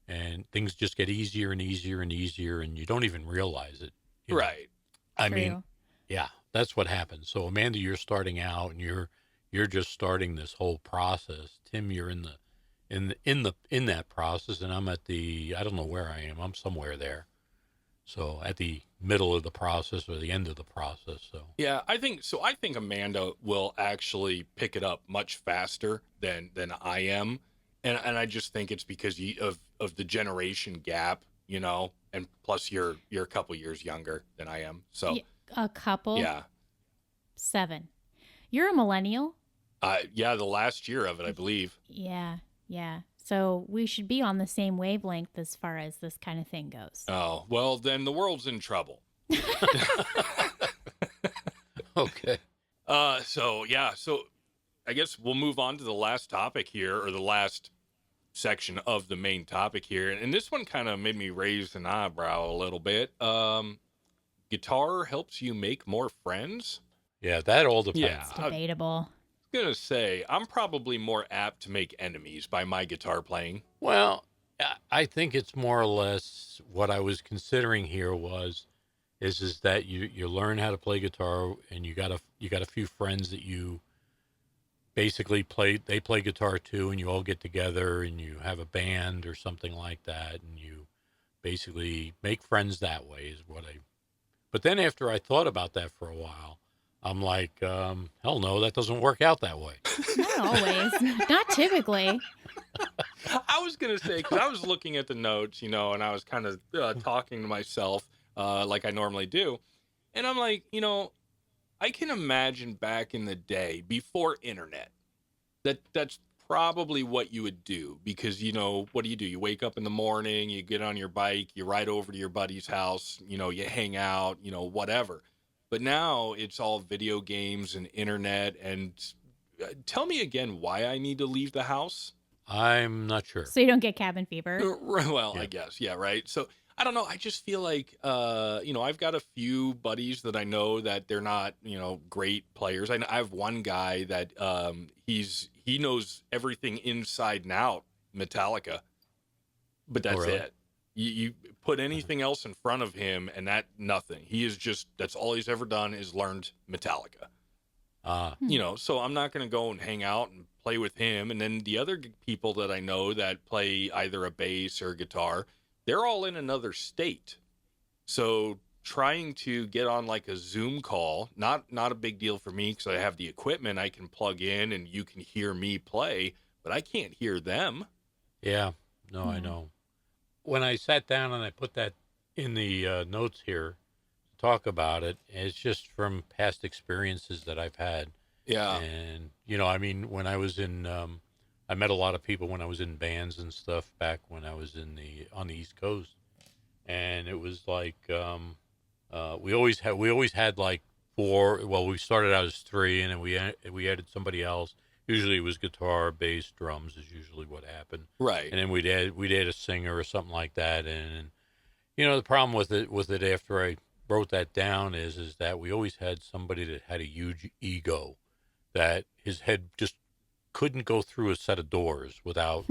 and things just get easier and easier and easier, and you don't even realize it. you know? right. I True. mean, yeah, that's what happens. So Amanda, you're starting out, and you're just starting this whole process. Tim, you're in that process, and I'm at I don't know where I am. I'm somewhere there. So at the middle of the process or the end of the process. So Yeah, I think so. I think Amanda will actually pick it up much faster than I am, and I just think it's because of the generation gap, and plus you're a couple years younger than I am. So A couple. yeah, 7. You're a millennial? yeah, the last year of it, I believe. Yeah. Yeah. So we should be on the same wavelength as far as this kind of thing goes. Oh well, then the world's in trouble. okay. So I guess we'll move on to the last topic here, or the last section of the main topic here. And this one kind of made me raise an eyebrow a little bit. Guitar helps you make more friends? Yeah, that all depends. Yeah, It's I was debatable. gonna say I'm probably more apt to make enemies by my guitar playing. Well, I think it's more or less what I was considering here is that you learn how to play guitar, and you got a few friends that you basically they play guitar too, and you all get together and you have a band or something like that, and you basically make friends that way is what I. But then after I thought about that for a while, I'm like, hell no, that doesn't work out that way. Not always. Not typically. I was gonna say, because I was looking at the notes, and I was kind of talking to myself like I normally do, and I'm like, I can imagine back in the day before internet that's probably what you would do, because what do? You wake up in the morning, you get on your bike, you ride over to your buddy's house, you hang out, whatever. But now it's all video games and internet. And tell me again why I need to leave the house. I'm not sure. So you don't get cabin fever. Well, Yeah. I guess, yeah, right. So I don't know. I just feel like, I've got a few buddies that I know that they're not, great players. I have one guy that he knows everything inside and out Metallica, but that's really? it. You put anything else in front of him, and nothing. He is that's all he's ever done is learned Metallica. So I'm not going to go and hang out and play with him. And then the other people that I know that play either a bass or a guitar, they're all in another state. So trying to get on like a Zoom call, not a big deal for me because I have the equipment I can plug in and you can hear me play, but I can't hear them. Yeah, no, I know. When I sat down and I put that in the notes here to talk about it, it's just from past experiences that I've had. Yeah. And, when I was in, I met a lot of people when I was in bands and stuff back when I was on the East Coast. And it was like, we always had like four. Well, we started out as three, and then we added somebody else. Usually it was guitar, bass, drums is usually what happened. Right. And then we'd add a singer or something like that. And the problem with it after I wrote that down is that we always had somebody that had a huge ego, that his head just couldn't go through a set of doors without.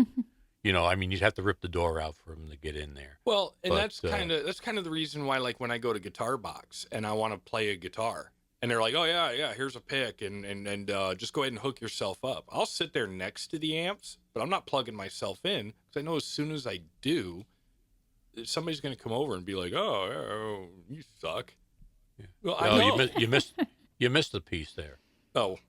You'd have to rip the door out for him to get in there. Well, and that's kind of the reason why, like, when I go to Guitar Box and I want to play a guitar, and they're like, "Oh yeah, here's a pick, and just go ahead and hook yourself up." I'll sit there next to the amps, but I'm not plugging myself in because I know as soon as I do, somebody's going to come over and be like, "Oh, you suck." Yeah. Well, I know. You missed the piece there. Oh,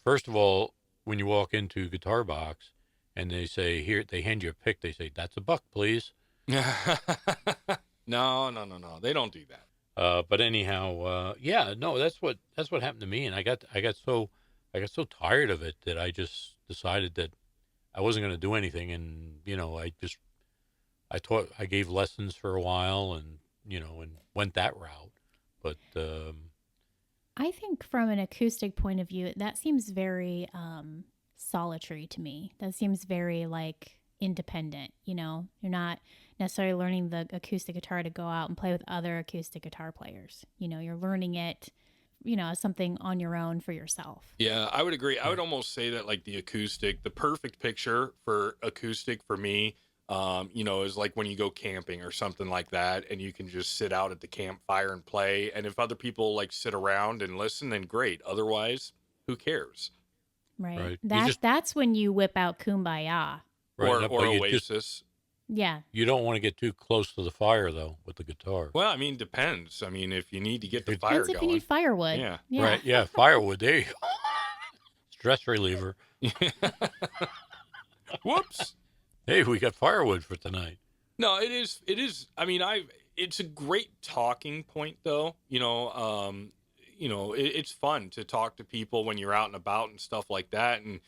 First of all, when you walk into Guitar Box and they say, here, they hand you a pick, they say, "That's $1, please." No, they don't do that. But anyhow, that's what happened to me, and I got so tired of it that I just decided that I wasn't going to do anything, and I gave lessons for a while, and and went that route, but I think from an acoustic point of view, that seems very solitary to me. That seems very like independent. You're not necessarily learning the acoustic guitar to go out and play with other acoustic guitar players. You're learning it, as something on your own for yourself. Yeah, I would agree. I would almost say that like the perfect picture for acoustic for me, is like when you go camping or something like that, and you can just sit out at the campfire and play. And if other people like sit around and listen, then great. Otherwise, who cares? Right. That's when you whip out Kumbaya. right, Or Oasis. Yeah. you don't want to get too close to the fire though with the guitar. Well, I mean, depends. I mean, if you need to get the fire Depends if going. you need firewood. Yeah. Right? Yeah, firewood. There you go. Stress reliever. Whoops. Hey, we got firewood for tonight. No, it is. I mean, it's a great talking point though. It's fun to talk to people when you're out and about and stuff like that. And,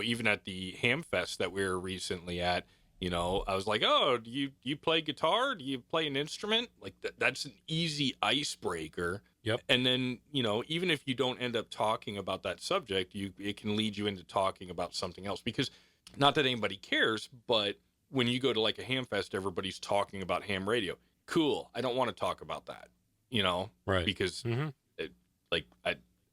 even at the Hamfest that we were recently at, I was like, "Oh, do you play guitar? Do you play an instrument?" Like that's an easy icebreaker. Yep. And then, even if you don't end up talking about that subject, it can lead you into talking about something else, because not that anybody cares, but when you go to like a ham fest, everybody's talking about ham radio. Cool. I don't want to talk about that, Right. because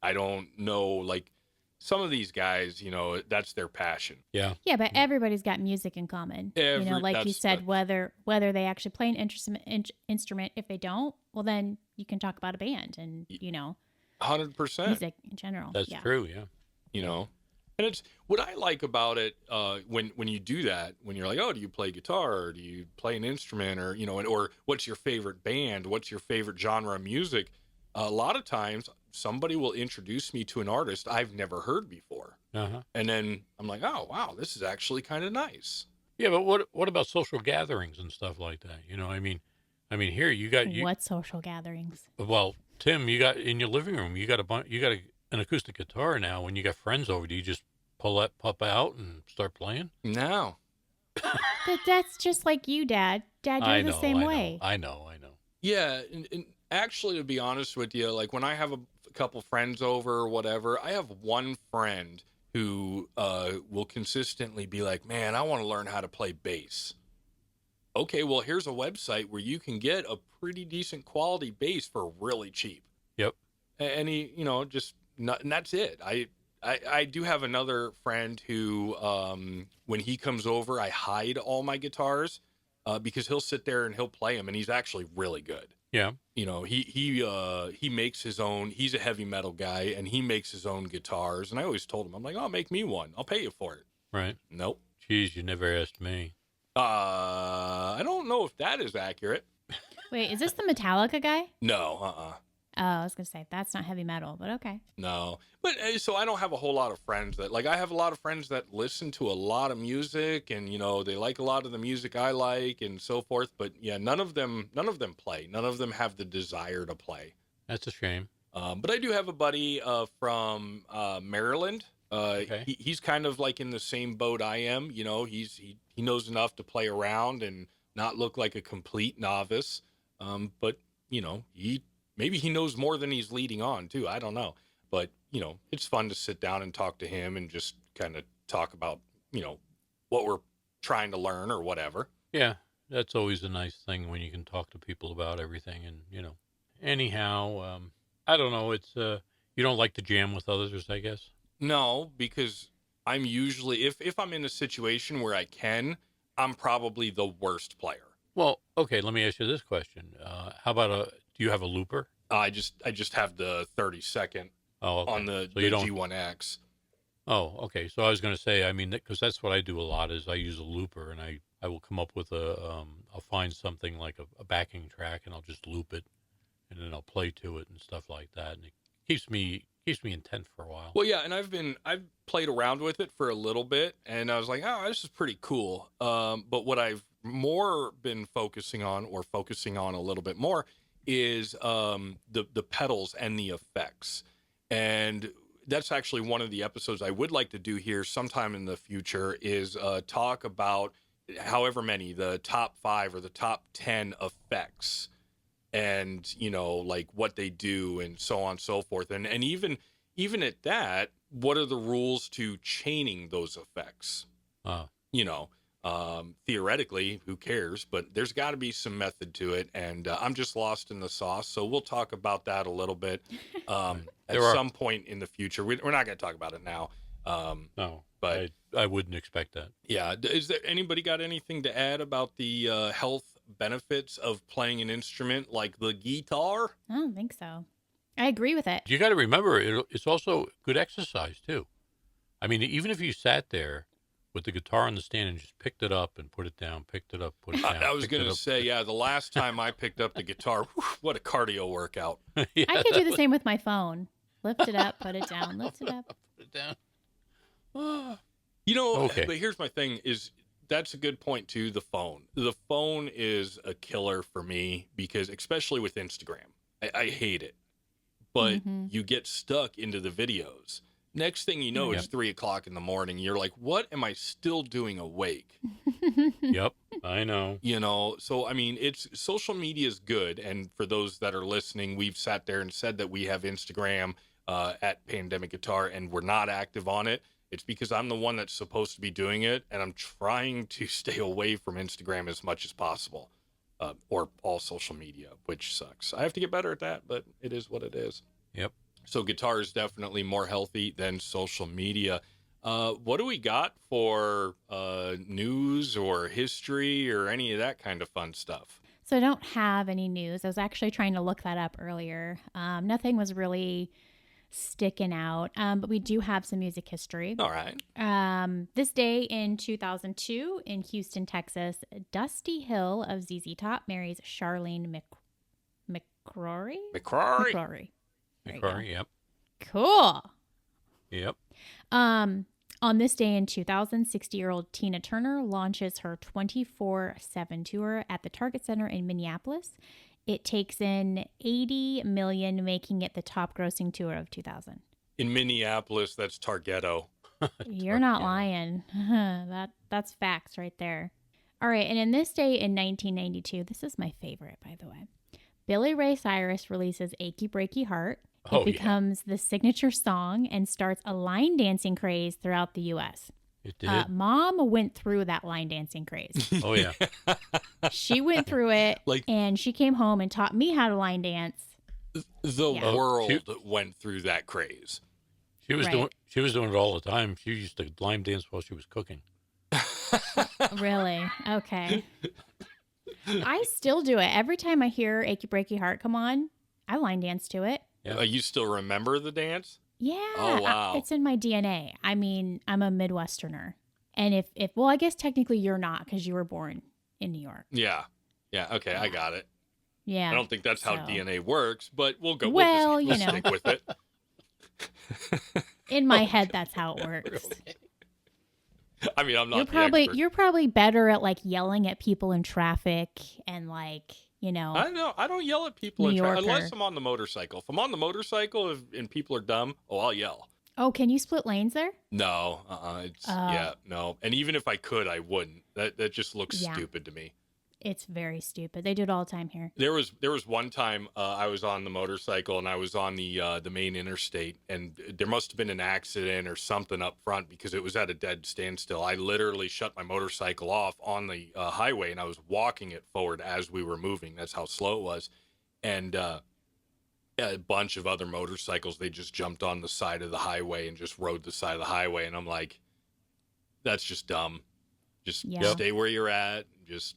I don't know, like some of these guys, that's their passion. Yeah. Yeah, but everybody's got music in common. Like you said, whether they actually play an instrument. If they don't, well, then you can talk about a band and 100%. music in general. That's true. Yeah. And it's what I like about it when you do that, when you're like, "Oh, do you play guitar, or do you play an instrument, or or what's your favorite band, what's your favorite genre of music?" A lot of times somebody will introduce me to an artist I've never heard before. Uh-huh. And then I'm like, "Oh, wow, this is actually kind of nice." Yeah, but what about social gatherings and stuff like that? I mean, here you got What social gatherings? Well, Tim, you got in your living room. You got an acoustic guitar now. When you got friends over, do you just pull that pup out and start playing? No. But that's just like you, Dad. Dad, you're the same way. I know. Yeah, and actually, to be honest with you, like when I have a couple friends over or whatever, I have one friend who will consistently be like, "Man, I want to learn how to play bass." Okay, well, here's a website where you can get a pretty decent quality bass for really cheap. Yep. And he, just not, and that's it. I do have another friend who, when he comes over, I hide all my guitars because he'll sit there and he'll play them, and he's actually really good. Yeah. He makes his own. He's a heavy metal guy, and he makes his own guitars. And I always told him, I'm like, "Oh, make me one. I'll pay you for it." Right. Nope. Jeez, you never asked me. I don't know if that is accurate. Wait, is this the Metallica guy? No. Oh, I was going to say, that's not heavy metal, but okay. No. But so I don't have a whole lot of friends that, like, I have a lot of friends that listen to a lot of music and, they like a lot of the music I like and so forth. But yeah, none of them play. None of them have the desire to play. That's a shame. But I do have a buddy from Maryland. Okay. He's kind of like in the same boat I am. He knows enough to play around and not look like a complete novice. But maybe he knows more than he's leading on too. I don't know. But it's fun to sit down and talk to him and just kind of talk about what we're trying to learn or whatever. Yeah, that's always a nice thing when you can talk to people about everything. And anyhow, I don't know. It's you don't like to jam with others, I guess. No, because I'm usually, if I'm in a situation where I can, I'm probably the worst player. Well, okay, let me ask you this question. How about do you have a looper? I just have the 30-second okay. on the you don't... G1X. Oh, okay. So I was going to say, I mean, because that's what I do a lot is I use a looper, and I will come up with I'll find something like a backing track, and I'll just loop it, and then I'll play to it and stuff like that, and it keeps me intent for a while. Well, yeah, and I've played around with it for a little bit, and I was like, oh, this is pretty cool. But what I've more been focusing on a little bit more is the pedals and the effects. And that's actually one of the episodes I would like to do here sometime in the future is talk about however many, the top 5 or the top 10 effects and, like what they do and so on and so forth. And even at that, what are the rules to chaining those effects? Theoretically, who cares? But there's got to be some method to it. And I'm just lost in the sauce. So we'll talk about that a little bit at some point in the future. We're not going to talk about it now. No, but I wouldn't expect that. Yeah. Is there anybody got anything to add about the health benefits of playing an instrument like the guitar? I don't think so. I agree with it. You got to remember, it's also good exercise too. I mean, even if you sat there with the guitar on the stand and just picked it up and put it down, picked it up, put it down. I was going to say, yeah, the last time I picked up the guitar, what a cardio workout. Yeah. I could do the same with my phone. Lift it up, put it down, lift it up. Put it down. Okay. But here's my thing is that's a good point too, the phone. The phone is a killer for me because especially with Instagram, I hate it. But you get stuck into the videos. Next thing you know, it's 3:00 in the morning. You're like, what am I still doing awake? Yep, I know. So, I mean, social media is good. And for those that are listening, we've sat there and said that we have Instagram at Pandemic Guitar and we're not active on it. It's because I'm the one that's supposed to be doing it. And I'm trying to stay away from Instagram as much as possible. Or all social media, which sucks. I have to get better at that, but it is what it is. Yep. So guitar is definitely more healthy than social media. What do we got for news or history or any of that kind of fun stuff? So I don't have any news. I was actually trying to look that up earlier. Nothing was really sticking out, but we do have some music history. All right. This day in 2002 in Houston, Texas, Dusty Hill of ZZ Top marries Charlene McCrory. McCrory, yep. Cool. Yep. On this day in 2000, 60-year-old Tina Turner launches her 24/7 tour at the Target Center in Minneapolis. It takes in $80 million, making it the top grossing tour of 2000. In Minneapolis, that's Targetto. You're not lying. That's facts right there. All right, and in this day in 1992, this is my favorite, by the way. Billy Ray Cyrus releases Achy Breaky Heart. It becomes the signature song and starts a line dancing craze throughout the U.S. It did. Mom went through that line dancing craze. Oh, yeah. She went through it, and she came home and taught me how to line dance. The world went through that craze. She was doing it all the time. She used to line dance while she was cooking. Really? Okay. I still do it. Every time I hear Achy Breaky Heart come on, I line dance to it. Yeah. You still remember the dance? Yeah. Oh, wow. It's in my DNA. I mean, I'm a Midwesterner. And if well, I guess technically you're not because you were born in New York. Yeah. Yeah. Okay. I got it. Yeah. I don't think that's how DNA works, but we'll go. Well, we'll stick with it. In my head, that's how it works. I mean, I'm not. You're probably better at like yelling at people in traffic and like, you know. I don't yell at people in traffic unless I'm on the motorcycle. If I'm on the motorcycle and people are dumb, I'll yell. Oh, can you split lanes there? No. No. And even if I could, I wouldn't. That just looks stupid to me. It's very stupid. They do it all the time here. There was one time I was on the motorcycle and I was on the main interstate, and there must have been an accident or something up front because it was at a dead standstill. I literally shut my motorcycle off on the highway, and I was walking it forward as we were moving. That's how slow it was. And a bunch of other motorcycles, they just jumped on the side of the highway and just rode the side of the highway. And I'm like, that's just dumb. Just stay where you're at. Just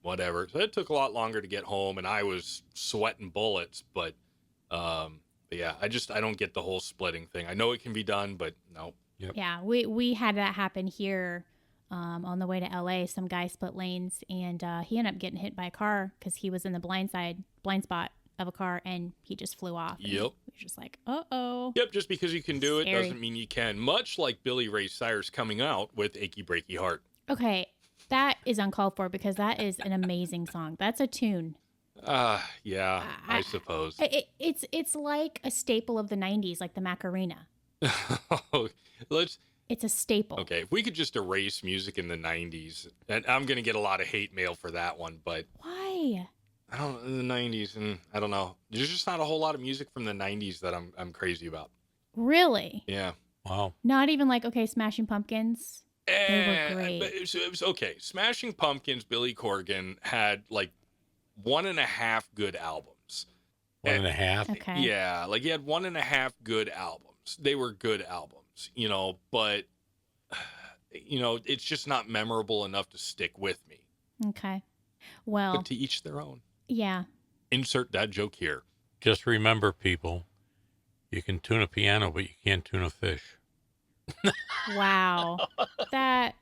whatever. So it took a lot longer to get home, and I was sweating bullets. But yeah, I don't get the whole splitting thing. I know it can be done, but no. Yep. Yeah, we had that happen here on the way to LA. Some guy split lanes, and he ended up getting hit by a car because he was in the blind spot of a car, and he just flew off. Yep. He was just like, uh-oh. Yep, just because you can do it doesn't mean you can. Much like Billy Ray Cyrus coming out with Achy Breaky Heart. Okay, that is uncalled for because that is an amazing song. That's a tune. Yeah, I suppose. It's like a staple of the 90s, like the Macarena. It's a staple. Okay, if we could just erase music in the 90s, and I'm going to get a lot of hate mail for that one, but... Why? I don't know, in the 90s, and I don't know. There's just not a whole lot of music from the 90s that I'm crazy about. Really? Yeah. Wow. Not even like, okay, Smashing Pumpkins? They were great. But it was okay. Smashing Pumpkins, Billy Corgan had like 1.5 good albums. 1.5? Okay. Yeah, like he had 1.5 good albums. They were good albums, but, it's just not memorable enough to stick with me. Okay. Well. But to each their own. Yeah. Insert that joke here. Just remember, people, you can tune a piano, but you can't tune a fish. Wow. Okay.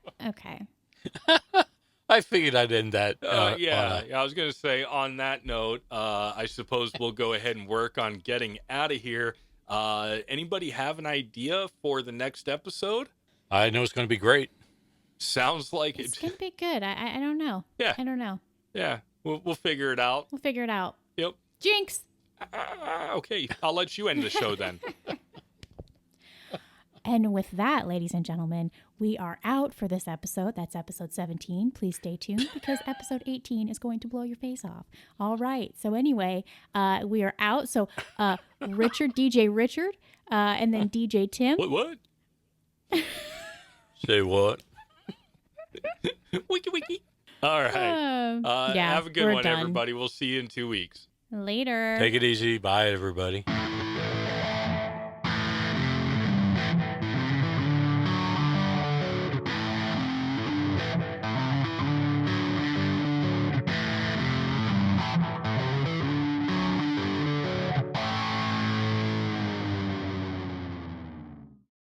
I figured I'd end that. I was going to say, on that note, I suppose we'll go ahead and work on getting out of here. Anybody have an idea for the next episode? I know it's going to be great. Sounds like it's going to be good. I don't know. Yeah. I don't know. Yeah. We'll figure it out. We'll figure it out. Yep. Jinx. Okay. I'll let you end the show then. And with that, ladies and gentlemen, we are out for this episode. That's episode 17. Please stay tuned because episode 18 is going to blow your face off. All right. So anyway, we are out. So DJ Richard, and then DJ Tim. What? Say what? Wiki. All right. Have a good one, everybody. We'll see you in 2 weeks. Later. Take it easy. Bye, everybody.